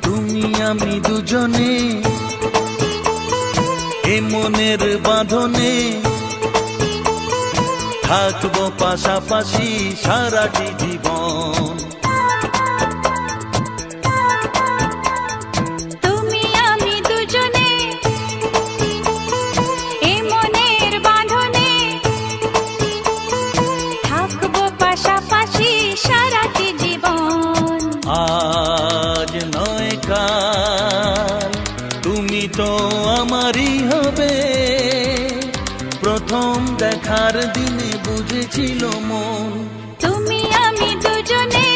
তুমি আমি দুজনে এ মনের বাঁধনে থাকবো পাশাপাশি সারাটি জীবন। তুমি আমি দুজনে এ মনের বাঁধনে থাকবো পাশাপাশি সারাটি জীবন। আজ নয় কাল তুমি তো আমারই হবে, প্রথম দেখার দিনে বুঝেছিল মন। তুমি আমি দুজনে